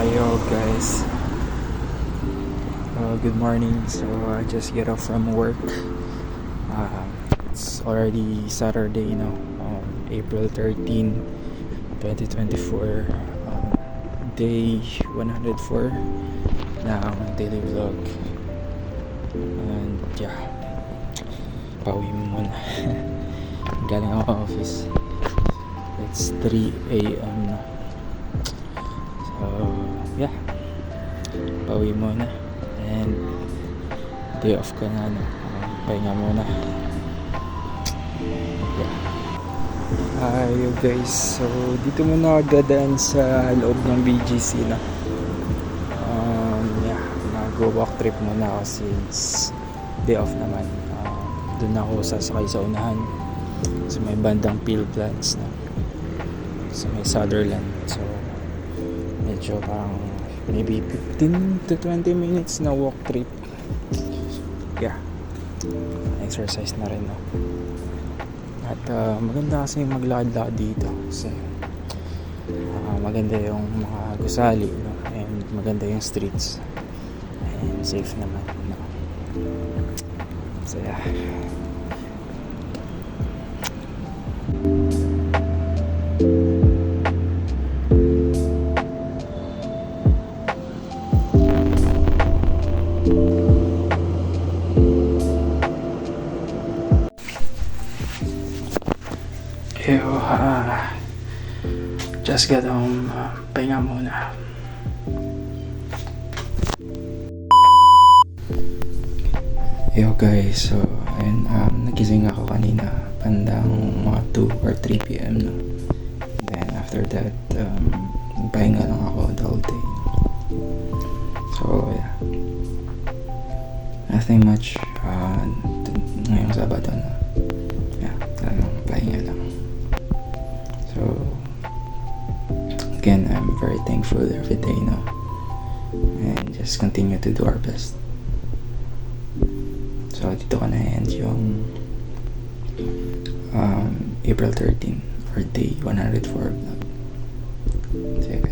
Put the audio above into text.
Ayo guys, good morning. So I just get off from work. It's already Saturday now, April 13, 2024, day 104 ng daily vlog. And yeah, pauwi mo muna. Galing ako office. It's 3 a.m. na. So yeah, pauwi muna. And day off ka na, pahinga muna. Yeah. Yo guys, so dito muna ako dadaan sa loob ng BGC na. Yeah, mag-walk trip muna ako since day off naman. Doon ako sasakay sa unahan sa may bandang Peel Plants na sa may Sutherland. So medyo parang maybe 15 to 20 minutes na walk trip. Yeah, exercise na rin, no? At maganda kasi maglakad-lakad dito kasi maganda yung mga gusali, no? And maganda yung streets and safe naman, no? So yeah. Just get home, pahinga muna. Yo guys, so ayun, nagising ako kanina bandang mga 2 or 3 p.m. no? Then after that, pahinga lang ako the whole day. So yeah, nothing much ngayong Sabado na. Yeah, pahinga lang. So again, I'm very thankful every day now, and just continue to do our best. So dito ko na-end yung April 13 or day 104 vlog. See you guys.